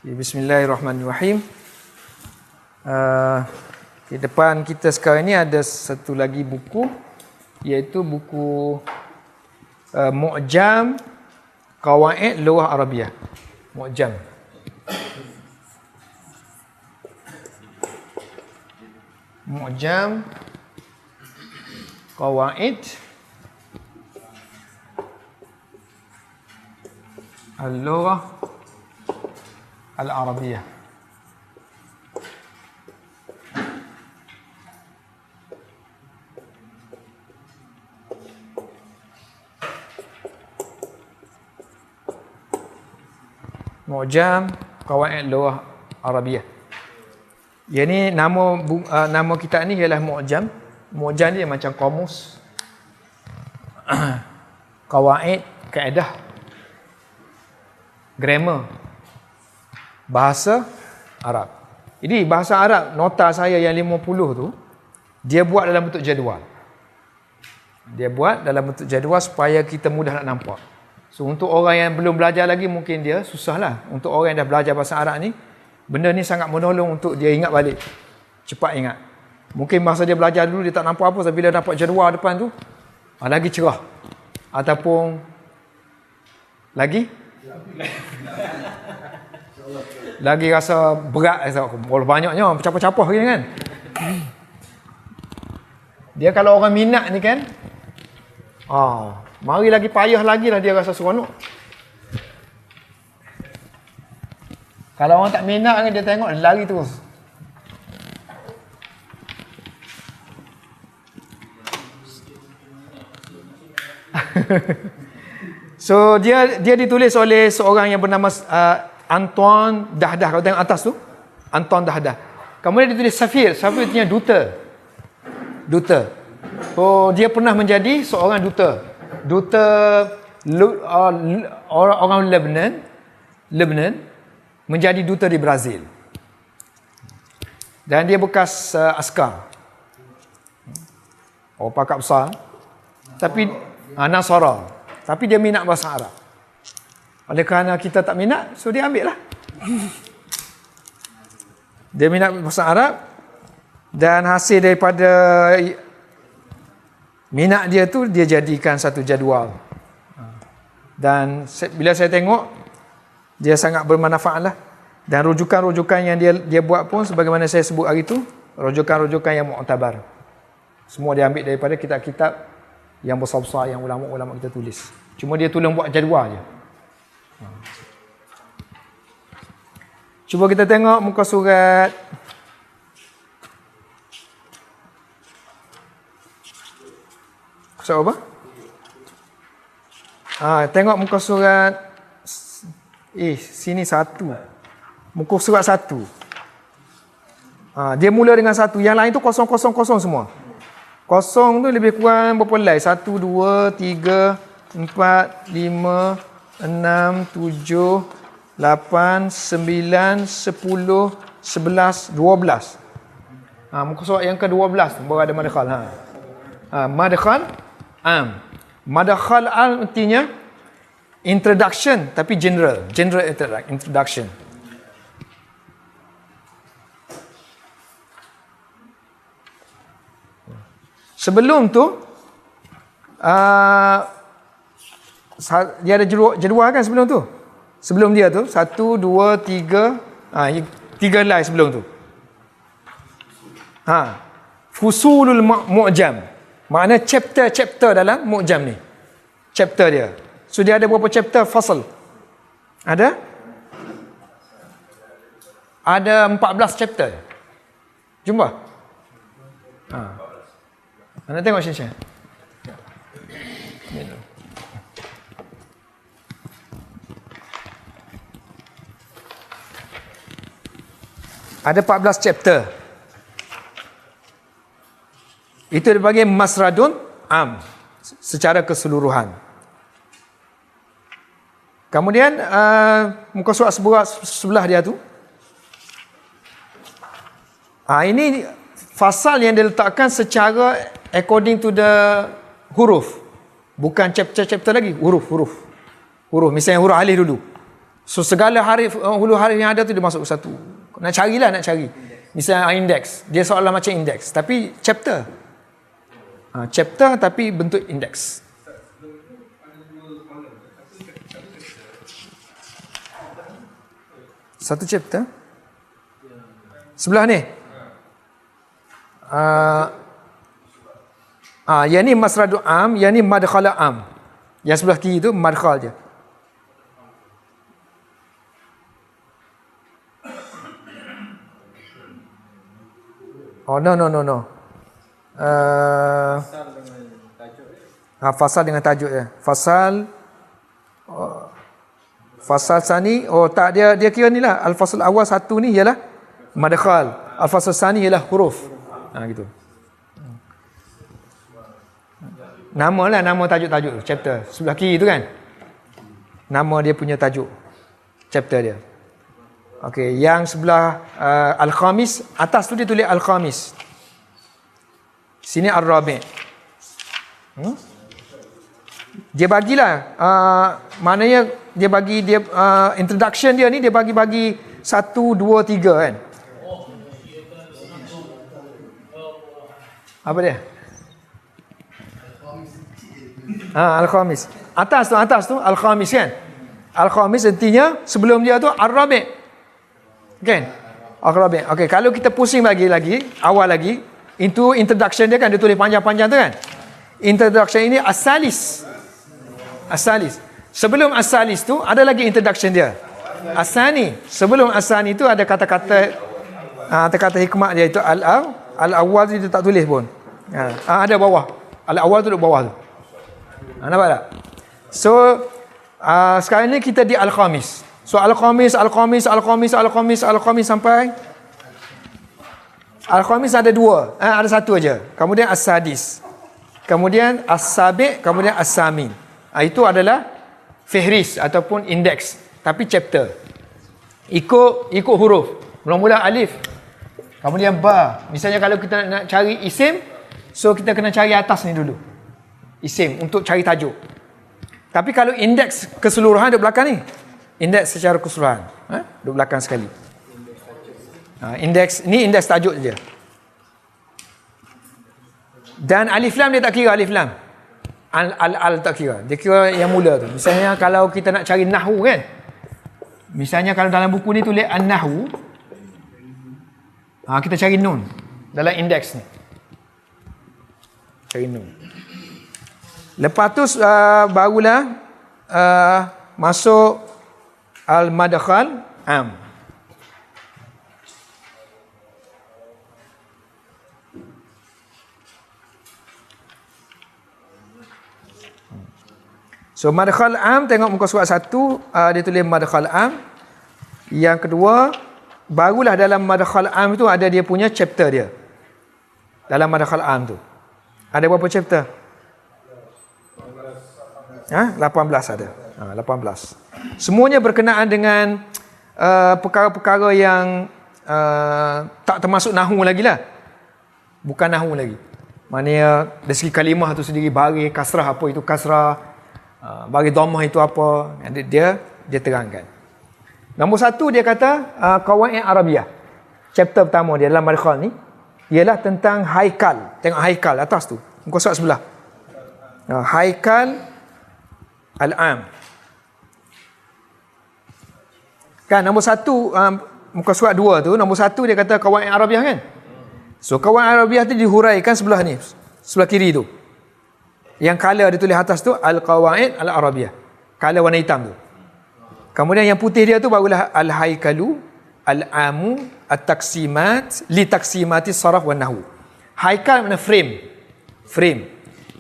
Bismillahirrahmanirrahim. Di depan kita sekarang ni ada satu lagi buku, iaitu buku Mu'jam Qawaid Lughah Arabiyah. Mu'jam. Mu'jam Qawaid Al-Lughah Al-Arabiyah. Mu'jam Qawaid Lughah Arabiyah. Yang ni nama kitab ni ialah Mu'jam. Mu'jam ni macam kamus. Qawaid, kaedah, grammar, bahasa Arab. Jadi bahasa Arab, nota saya yang 50 tu, dia buat dalam bentuk jadual. Dia buat dalam bentuk jadual supaya kita mudah nak nampak. So untuk orang yang belum belajar lagi, mungkin dia susahlah. Untuk orang yang dah belajar bahasa Arab ni, benda ni sangat menolong untuk dia ingat balik. Cepat ingat. Mungkin masa dia belajar dulu dia tak nampak apa, tapi bila dapat jadual depan tu, lagi cerah. Ataupun lagi rasa berat, banyaknya capah-capah kan. Dia kalau orang minat ni kan, mari lagi payah lagi lah dia rasa seronok. Kalau orang tak minat kan, dia tengok lari terus. So dia ditulis oleh seorang yang bernama Anton Dahdah. Kau tengok atas tu, Anton Dahdah. Kemudian ditulis Safir. Safir artinya duta. So dia pernah menjadi seorang duta orang Lebanon, menjadi duta di Brazil. Dan dia bekas askar, pakar besar, tapi Nasara. Tapi dia minat bahasa Arab. Oleh kerana kita tak minat, so dia ambil lah. Dia minat bahasa Arab, dan hasil daripada minat dia tu, dia jadikan satu jadual. Dan bila saya tengok, dia sangat bermanfaat lah. Dan rujukan-rujukan yang dia buat pun, sebagaimana saya sebut hari tu, rujukan-rujukan yang mu'tabar. Semua dia ambil daripada kitab-kitab yang besar-besar yang ulama-ulama kita tulis. Cuma dia tolong buat jadual je. Cuba kita tengok muka surat apa? Tengok muka surat sini satu. Muka surat 1. Dia mula dengan 1. Yang lain tu kosong semua. Kosong tu lebih kurang berapa helai? 1, 2, 3, 4, 5, 6, 7, 8, 9, 10, 11, 12. Muka surat yang ke-12 baru ada madkhal. Madkhal am. Madkhal am artinya introduction, tapi general introduction. Sebelum tu dia ada jadual kan sebelum tu. Sebelum dia tu 1, 2, 3, 3 helai sebelum tu. Fusulul Mu'jam. Makna chapter dalam Mu'jam ni. Chapter dia. So dia ada berapa chapter? Fasal. Ada 14 chapter. Jumpa? Anda tengok sini. Ada 14 chapter. Itu dipanggil Masradun Am, secara keseluruhan. Kemudian muka surat sebelah dia tu, ini fasal yang diletakkan secara according to the huruf. Bukan chapter lagi, huruf. Misalnya huruf alif dulu. So segala harif, hulu harif yang ada tu dia masuk satu. Nak cari. Misalnya indeks, dia soalan macam indeks tapi chapter. Chapter tapi bentuk indeks. Satu chapter. Sebelah ni. Yang ni masradu am, yang ni madkhala am. Yang sebelah kiri tu madkhal je. Oh no. Fasal dengan tajuk dia. Fasal sani, tak, dia kira ni lah. Al-fasal awal satu ni ialah madkhal. Al-fasal sani ialah huruf. Gitu. Nama tajuk chapter. Sebelah kiri tu kan. Nama dia punya tajuk chapter dia. Okey, yang sebelah Al-Khamis, atas tu dia tulis Al-Khamis. Sini Ar-Rabi'. Dia bagilah maknanya dia bagi dia introduction dia ni dia bagi 1 2 3 kan. Apa dia? Al-Khamis. Atas tu Al-Khamis kan. Al-Khamis artinya sebelum dia tu Ar-Rabi'. Kan? Al-Rabi'. Okey, kalau kita pusing lagi awal lagi, itu introduction dia kan dia tulis panjang-panjang tu kan. Introduction ini As-Salis. Sebelum As-Salis tu ada lagi introduction dia. As-Sani. Sebelum As-Sani tu ada kata-kata hikmah dia itu Al-Awwal tu dia tak tulis pun. Ada bawah. Al-Awwal tu duduk bawah tu. Nampak tak? So sekarang ni kita di Al-Khamis. So Al-Khamis sampai Al-Khamis ada 2. Ada satu aja. Kemudian As-Sadis. Kemudian As-Sabi', kemudian As-Samin. Itu adalah fihris ataupun indeks, tapi chapter. Ikut huruf. Mula-mula alif. Kemudian ba. Misalnya kalau kita nak cari isim, so kita kena cari atas ni dulu. Isim untuk cari tajuk. Tapi kalau indeks keseluruhan duduk belakang ni. Indeks secara keseluruhan. Duduk belakang sekali. Indeks ni indeks tajuk je. Dan alif lam dia tak kira alif lam. Al tak kira. Dia kira yang mula tu. Misalnya kalau kita nak cari nahwu kan. Misalnya kalau dalam buku ni tulis an-nahwu. Kita cari nun dalam indeks ni. Cari nun. Lepas tu barulah masuk al-madkhal am. So madkhal am, tengok muka surat 1, dia tulis madkhal am. Yang kedua, barulah dalam madkhal am tu ada dia punya chapter dia. Dalam madkhal am tu ada berapa chapter? 18 ada. 18. Semuanya berkenaan dengan perkara-perkara yang tak termasuk nahwu lagi lah. Bukan nahwu lagi. Maknanya dari segi kalimah tu sendiri, baris, kasrah apa itu kasrah, baris dhammah itu apa, dia terangkan. Nombor 1 dia kata qawaid Arabiah. Chapter pertama dia dalam madkhal ni ialah tentang haikal. Tengok haikal atas tu. Muka surat sebelah. Haikal al-am. Kan nombor 1 muka surat 2 tu, nombor 1 dia kata qawaid Arabiah kan. So qawaid Arabiah tu dihuraikan sebelah ni, sebelah kiri tu. Yang color dia tulis atas tu al-qawaid al-Arabiah. Color warna hitam tu. Kemudian yang putih dia tu barulah al-haikalu, al-amu, at-taqsimat, li taqsimati saraf wan nahwu. Haikal makna frame.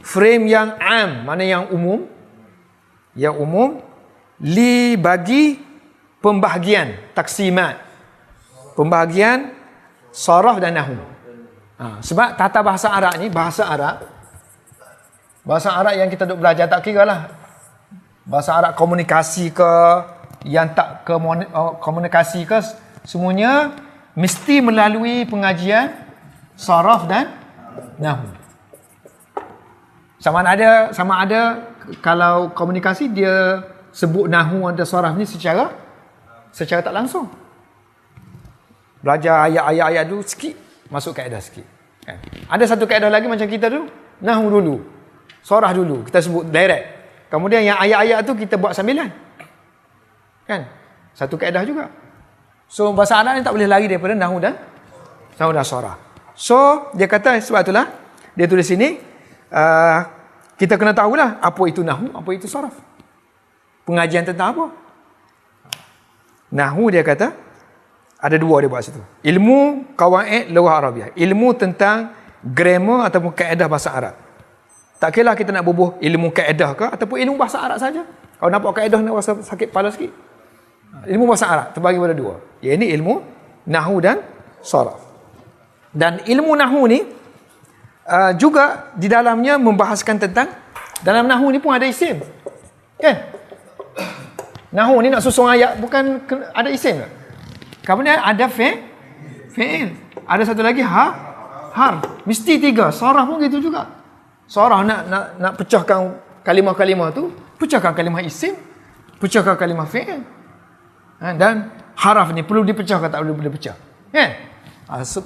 Frame yang am, makna yang umum. Yang umum, li bagi pembahagian, taksimat. Pembahagian saraf dan nahwu. Sebab tata bahasa Arab ni, bahasa Arab yang kita duk belajar tak kira lah. Bahasa Arab komunikasi ke, yang tak ke komunikasi ke, semuanya mesti melalui pengajian saraf dan nahwu. Sama ada kalau komunikasi dia sebut nahwu dan saraf ni secara secara tak langsung. Belajar ayat-ayat dulu sikit, masuk kaedah sikit. Kan? Ada satu kaedah lagi macam kita dulu, nahwu dulu. Sorah dulu, kita sebut direct. Kemudian yang ayat-ayat tu kita buat sambilan. Kan? Satu kaedah juga. So bahasa Arab ni tak boleh lari daripada nahwu dan sorah. So dia kata sebab itulah dia tulis sini kita kena tahulah apa itu nahwu, apa itu saraf. Pengajian tentang apa? Nahwu dia kata ada dua dia buat situ. Ilmu qawaid lughah Arabiah. Ilmu tentang grammar ataupun kaedah bahasa Arab. Tak kira kita nak bubuh ilmu kaedah ke ataupun ilmu bahasa Arab saja. Kalau nampak kaedah nak rasa sakit kepala sikit. Ilmu bahasa Arab terbagi pada dua. Iaitu ilmu nahwu dan saraf. Dan ilmu nahwu ni juga di dalamnya membahaskan tentang, dalam nahwu ni pun ada isim. Kan? Nahwu ni nak susun ayat bukan ada isim tak? Kemudian ada fi'il. Ada satu lagi har. Mesti tiga. Saraf pun gitu juga. Saraf nak pecahkan kalimah-kalimah tu, pecahkan kalimah isim, pecahkan kalimah fi'il. Dan haraf ni perlu dipecahkan, tak boleh pecah. Kan?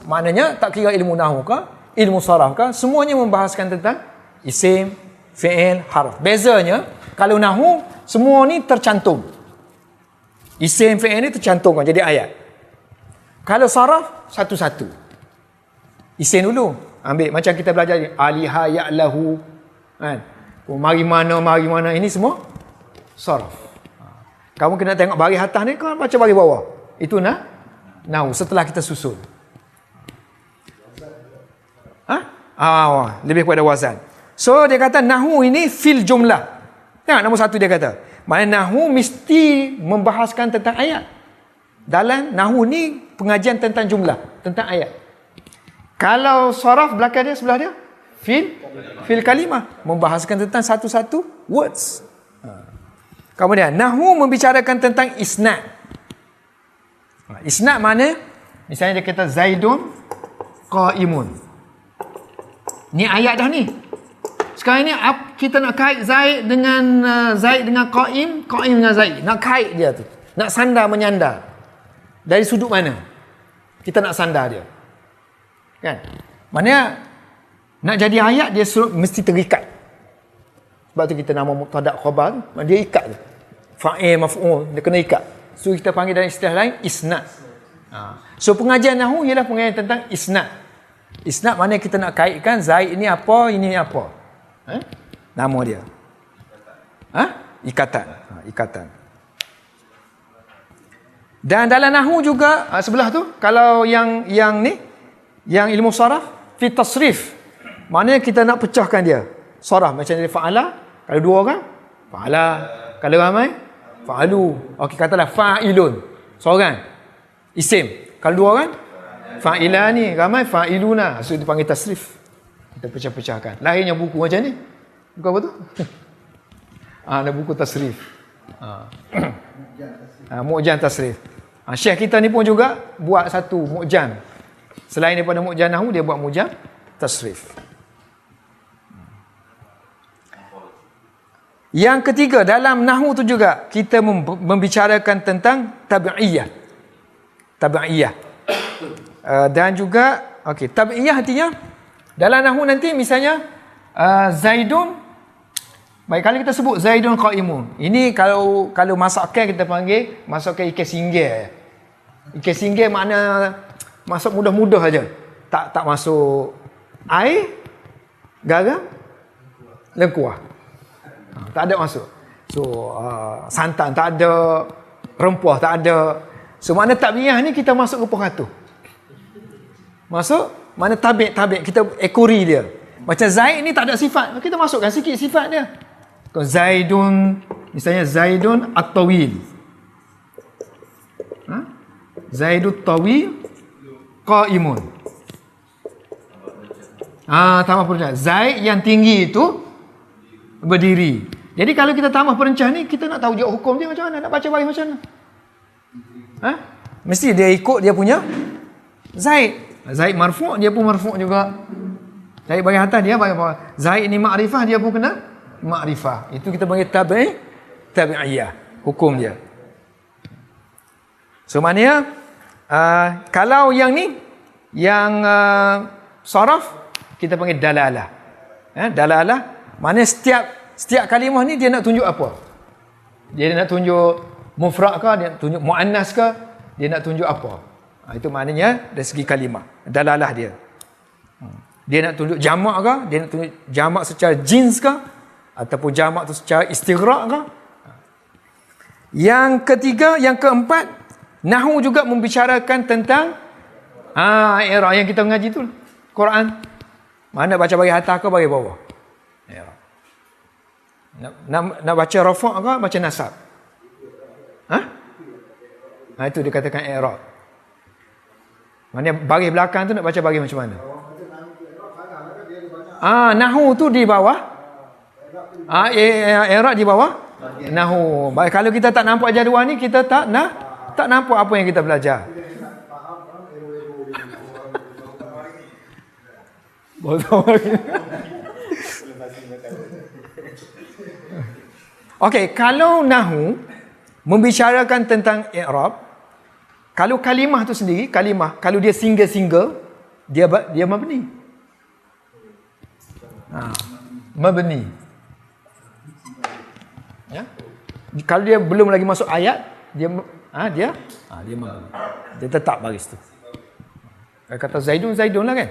Maknanya tak kira ilmu nahwu ke, ilmu saraf ke, semuanya membahaskan tentang isim, fi'il, harf. Bezanya, kalau nahwu, semua ni tercantum. Isim, fi'il ni tercantumkan jadi ayat. Kalau saraf, satu-satu. Isim dulu. Ambil macam kita belajar ni. Aliha ya'lahu. Kan? Mari mana. Ini semua saraf. Kamu kena tengok baris atas ni, kau baca baris bawah. Itu nahwu setelah kita susun. Lebih kepada wazan. So dia kata nahwu ini fil jumlah. Tengok nombor satu dia kata. Maknanya nahwu mesti membahaskan tentang ayat. Dalam nahwu ni pengajian tentang jumlah, tentang ayat. Kalau saraf belakang dia, sebelah dia fil kalimah, membahaskan tentang satu-satu words. Kemudian nahwu membicarakan tentang isnad. Isnad mana? Misalnya dia kata Zaidun qaimun. Ni ayat dah ni. Sekarang ni kita nak kait Zaid dengan qaim dengan Zaid. Nak kait dia tu. Nak sandar menyandar. Dari sudut mana kita nak sandar dia? Kan? Maknanya nak jadi ayat dia mesti terikat. Sebab tu kita nama mubtada khabar, dia ikat tu. Fa'il maf'ul, dia kena ikat. So kita panggil dalam istilah lain isnad. So pengajian nahwu ialah pengajian tentang isnad. Isnad maknanya kita nak kaitkan Zaid ini apa, ini apa. Nama dia. Ikatan. Dan dalam nahwu juga sebelah tu, kalau yang ni, yang ilmu saraf, fi tasrif. Maknanya kita nak pecahkan dia. Saraf macam dia fa'ala, kalau dua orang, fa'ala. Kalau ramai, fa'alu. Okey, katalah fa'ilun. Seorang. Isim. Kalau dua orang, fa'ilani. Ramai, fa'iluna. So dipanggil tasrif. Kita pecah-pecahkan. Lahirnya buku macam ni. Buku apa tu? Ada buku tasrif. Mu'jan tasrif. Syekh kita ni pun juga buat satu mu'jan. Selain daripada mu'jan nahwu, dia buat mu'jan tasrif. Yang ketiga, dalam nahwu tu juga kita membicarakan tentang tabi'iyah. Dan juga tabi'iyah artinya dalam nahwu nanti misalnya Zaidun. Baik, kalau kita sebut Zaidun qaimun. Ini kalau masukkan kita panggil masukkan ikan singgir. Ikan singgir makna masuk mudah-mudah aja. Tak masuk air, garam, lengkuah. Tak ada masuk. So santan tak ada, rempah tak ada. So makna tabi'iyah ni kita masuk ke peratus. Masuk mana tabi' kita ekori dia. Macam Zaid ni tak ada sifat, kita masukkan sikit sifat dia. Zaidun, misalnya Zaidun at-tawil. Zaidut tawil qaimun. Tambah perencah. Zaid yang tinggi itu berdiri. Jadi kalau kita tambah perencah ni, kita nak tahu je hukum dia macam mana, nak baca baris macam mana. Mesti dia ikut dia punya Zaid. Zaid marfu', dia pun marfu' juga. Zaid bagi atas, dia bagi bawah. Zaid ni ma'rifah, dia pun kena ma'rifah. Itu kita panggil tabi'iyah, hukum dia. So maknanya kalau yang ni, yang saraf, kita panggil dalalah. Dalalah maknanya setiap kalimah ni dia nak tunjuk apa? Dia nak tunjuk mufrad ke, dia nak tunjuk muannas ke, dia nak tunjuk apa? Itu maknanya dari segi kalimah, dalalah dia. Dia nak tunjuk jamak ke, dia nak tunjuk jamak secara jins ke, ataupun jamak tu secara istighraq ke. Yang ketiga, yang keempat, nahwu juga membicarakan tentang i'rab yang kita mengaji tu, Quran. Mana baca bagi atas ke bagi bawah? I'rab. Nak baca rafa' ke baca nasab? Itu dikatakan i'rab. Mana bagi belakang tu nak baca bagi macam mana? Nahwu tu di bawah. I'rab di bawah. Nahwu. Baik, kalau kita tak nampak jadual ni, kita tak nampak apa yang kita belajar. Okey, kalau nahwu membicarakan tentang i'rab, kalau kalimah tu sendiri, kalimah kalau dia single, dia mabni. Mabni. Ya. Kalau dia belum lagi masuk ayat, dia mabni. Dia tetap baris tu. Kata Zaidun lah kan.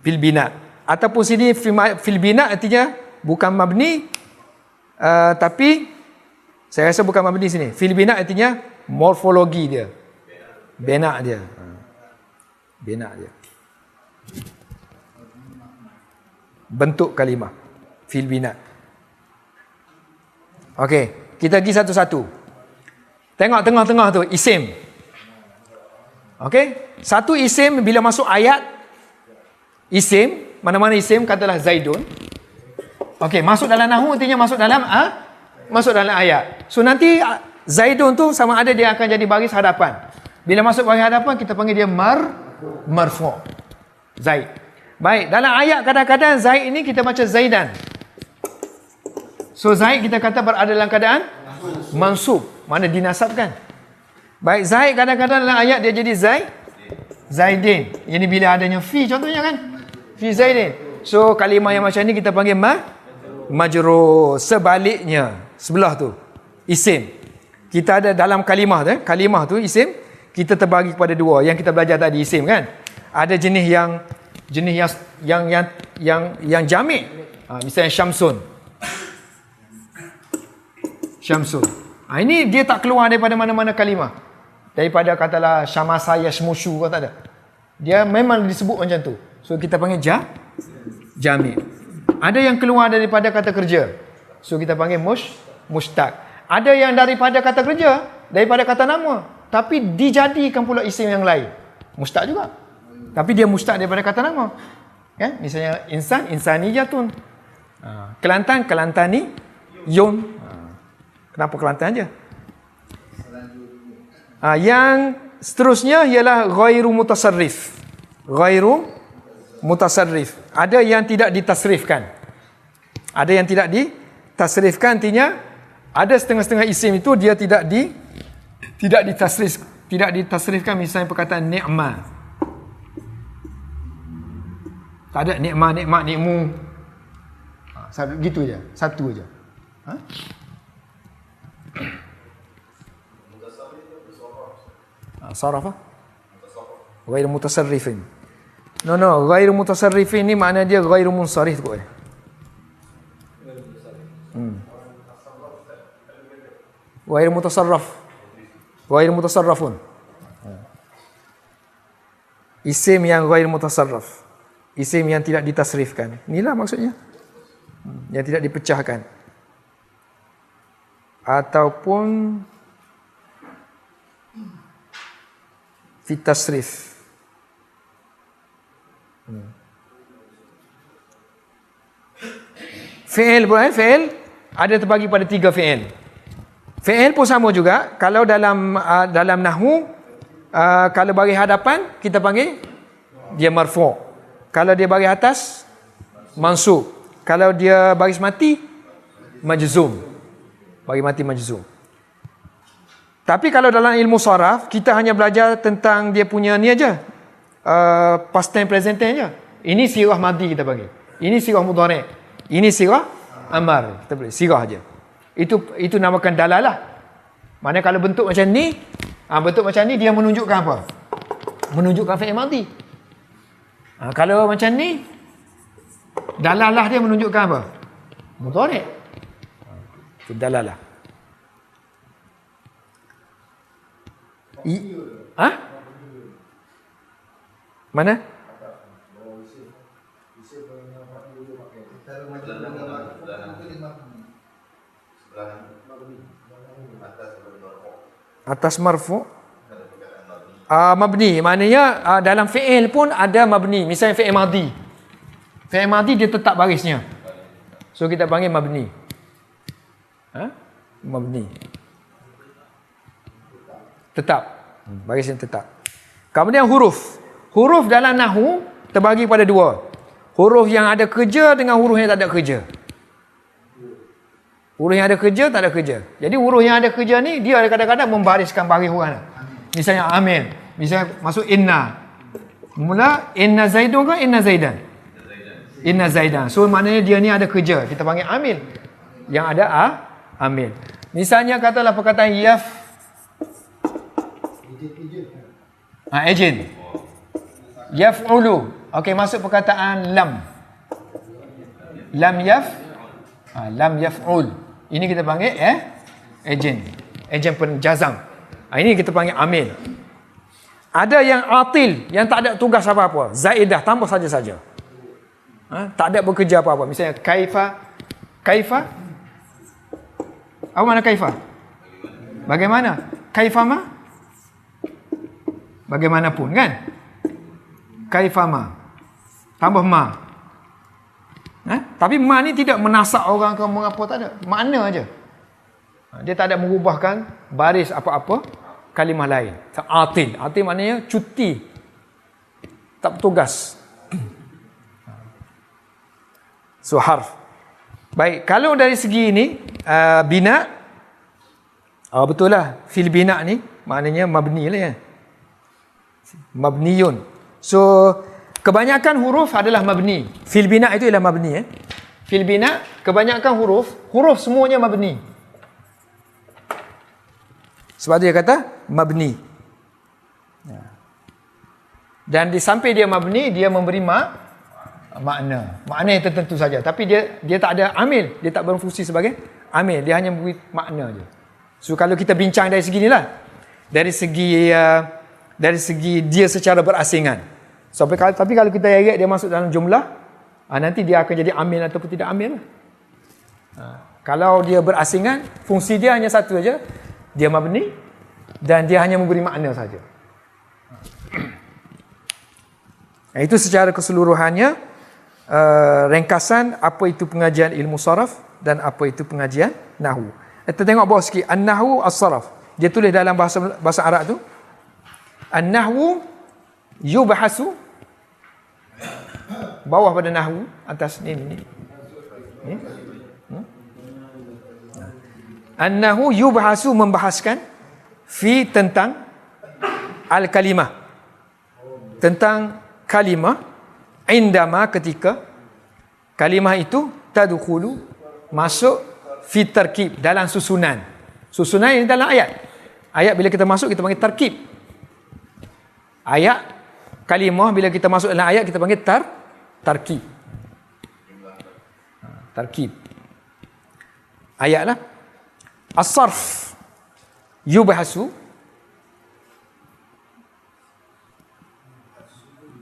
Fil bina. Ataupun sini fil bina artinya bukan mabni, tapi saya rasa bukan mabni sini. Fil bina artinya morfologi dia. Bina dia. Bentuk kalimah. Fil bina. Okey, kita pergi satu-satu. Tengok tengah-tengah tu isim. Okey, satu isim bila masuk ayat, isim, mana-mana isim, katalah Zaidun. Okey, masuk dalam nahwu artinya masuk dalam ayat. So nanti Zaidun tu sama ada dia akan jadi baris hadapan. Bila masuk baris hadapan, kita panggil dia marfu'. Zaid. Baik, dalam ayat kadang-kadang Zaid ini kita baca Zaidan. So Zaid kita kata berada dalam keadaan mansub, mana dinasabkan. Baik, Zaid kadang-kadang dalam ayat dia jadi Zaidin. Ini bila adanya fi contohnya kan. Fi Zaidin. So kalimah yang macam ni kita panggil majrur. Sebaliknya, sebelah tu isim. Kita ada dalam kalimah tu, kalimah tu isim, kita terbagi kepada dua. Yang kita belajar tadi isim kan. Ada jenis yang jami'. Misalnya Syamsun. Ini dia tak keluar daripada mana-mana kalimah. Daripada katalah Syamasa Yashmushu kau tak ada. Dia memang disebut macam tu. So kita panggil jami'. Ada yang keluar daripada kata kerja. So kita panggil mushtaq. Ada yang daripada kata kerja, daripada kata nama, tapi dijadikan pula isim yang lain. Mushtaq juga. Tapi dia mushtaq daripada kata nama. Kan? Misalnya insan, insaniyatun. Kelantan, kelantaniyun. Kenapa Kelantan aja? Yang seterusnya ialah ghairu mutasarrif. Ghairu mutasarrif. Ada yang tidak ditasrifkan. Ada yang tidak ditasrifkan, artinya ada setengah-setengah isim itu dia tidak ditasrifkan. Misalnya perkataan ni'ma. Tak ada nikmat, nikmu. Gitu je, satu je. Saraf apa? Ghairu mutasarrifin. No, ghairu mutasarrifin ni makna dia ghairu munsarif kot. Ghairu mutasarraf. Ghairu mutasarrafun. Isim yang ghairu mutasarraf. Isim yang tidak ditasrifkan. Inilah maksudnya. Yang tidak dipecahkan. Ataupun fitasrif. Fi'il pun fi'il ada terbagi pada 3 fi'il. Fi'il pun sama juga. Kalau dalam nahwu, kalau bagi hadapan kita panggil dia marfu'. Kalau dia bagi atas, mansub. Kalau dia baris mati, majzum. Bagi mati majzum. Tapi kalau dalam ilmu saraf, kita hanya belajar tentang dia punya ni aja. Past tense, present tense aja. Ini sirah madi kita panggil. Ini sirah mudhari'. Ini sirah amar. Kita boleh sirah aja. Itu namakan dalalah. Mana kalau bentuk macam ni, bentuk macam ni dia menunjukkan apa? Menunjukkan fi'il madi. Kalau macam ni, dalalah dia menunjukkan apa? Mudhari'. Itu dalalah. Mana? Atas marfu. Mabni, maknanya dalam fi'il pun ada mabni. Misalnya fi'il madi. Fi'il madi dia tetap barisnya. So kita panggil mabni. Mabni. Tetap. Barisnya tetap. Kemudian huruf. Huruf dalam nahwu terbagi pada dua. Huruf yang ada kerja dengan huruf yang tak ada kerja. Huruf yang ada kerja, tak ada kerja. Jadi huruf yang ada kerja ni, dia kadang-kadang membariskan baris huruf. Misalnya amil. Misalnya masuk inna. Mula inna zaidun ke inna zaidan? Inna zaidan. So maknanya dia ni ada kerja. Kita panggil amil. Yang ada amil. Misalnya katalah perkataan yaf. Agent. Yaf'ulu. Okey, masuk perkataan lam. Lam yaf'ul. Ini kita panggil agent. Agent penjazam. Ini kita panggil amil. Ada yang atil, yang tak ada tugas apa-apa. Zaidah, tambah saja-saja. Tak ada bekerja apa-apa. Misalnya kaifa. Apa mana kaifa? Bagaimana? Kaifa ma? Bagaimanapun kan? Kaifa ma. Tambah ma. Tapi ma ni tidak menasak orang ke mengapa, tak ada. Makna aja. Dia tak ada mengubahkan baris apa-apa kalimah lain. Atil. Atil maknanya cuti. Tak bertugas. So harf. Baik, kalau dari segi ini bina, betul lah. Fil bina ni maknanya mabni lah ya. Mabniyun. So kebanyakan huruf adalah mabni. Fil bina itu ialah mabni. Fil bina, kebanyakan huruf semuanya mabni. Sebab dia kata mabni. Dan di samping dia mabni, dia memberi makna. Makna yang tertentu saja. Tapi dia tak ada amil. Dia tak berfungsi sebagai amil. Dia hanya memberi makna je. So kalau kita bincang dari segi inilah. Dari segi dia secara berasingan. Tapi kalau kita yayak dia masuk dalam jumlah, nanti dia akan jadi amil ataupun tidak amil. Kalau dia berasingan, fungsi dia hanya satu saja. Dia mabni dan dia hanya memberi makna saja. Itu secara keseluruhannya ringkasan apa itu pengajian ilmu saraf dan apa itu pengajian nahwu. Kita tengok bawah sikit, an-nahwu as-saraf. Dia tulis dalam bahasa Arab tu, an-nahwu yubhasu, bawah pada nahwu, atas ni. An-nahwu yubhasu, membahaskan, fi, tentang, al-kalimah, tentang kalimah, indama, ketika kalimah itu tadkhulu, masuk, fi tarkib, dalam susunan. Susunan ini dalam ayat. Ayat bila kita masuk kita panggil tarkib. Ayat kalimah bila kita masuk dalam ayat kita panggil tarkib. Tarkib. Ayat lah. As-sarf yubhasu.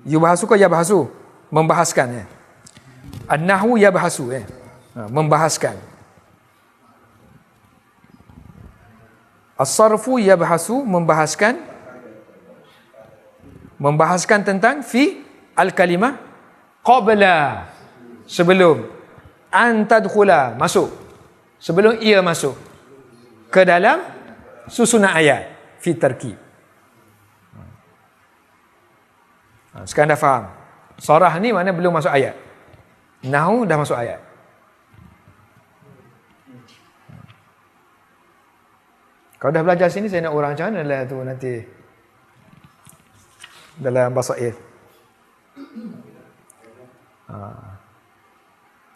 Yubhasu ke yabhasu? Membahaskan. An-nahwu yabhasu. Membahaskan. As-sarfu yabhasu, membahaskan. Membahaskan tentang fi al-kalimah qabla, sebelum, an tadkhula, masuk, sebelum ia masuk ke dalam susunan ayat, fi tarkib. Sekarang dah faham. Sarah ni mana belum masuk ayat. Nahwu dah masuk ayat. Kalau dah belajar sini, saya nak orang macam mana lah tu nanti dalam basair.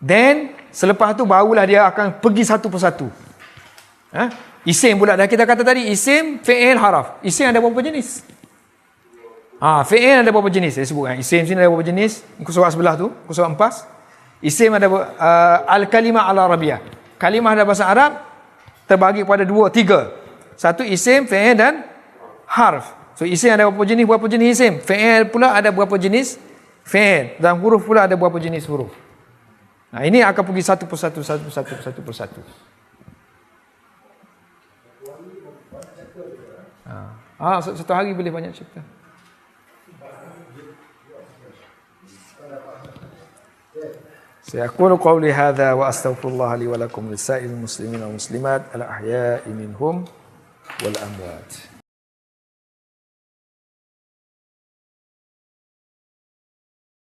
Then selepas tu barulah dia akan pergi satu persatu. Isim pula dah kita kata tadi, isim, fi'il, haraf. Isim ada berapa jenis? Fi'il ada berapa jenis? Saya sebut kan. Isim sini ada berapa jenis? Muka surat sebelah tu, muka surat empas. Isim ada al-kalimah al-arabiyah. Kalimah dalam bahasa Arab terbagi kepada 2, 3. Satu isim, fi'il dan harf. So isim ada berapa jenis isim? Fi'il pula ada berapa jenis fi'il. Dan huruf pula ada berapa jenis huruf. Nah, ini akan pergi satu persatu. Satu hari boleh banyak chapter. سأقول قولي هذا وأستغفر الله لي ولكم ولسائر المسلمين والمسلمات الأحياء منهم والأموات.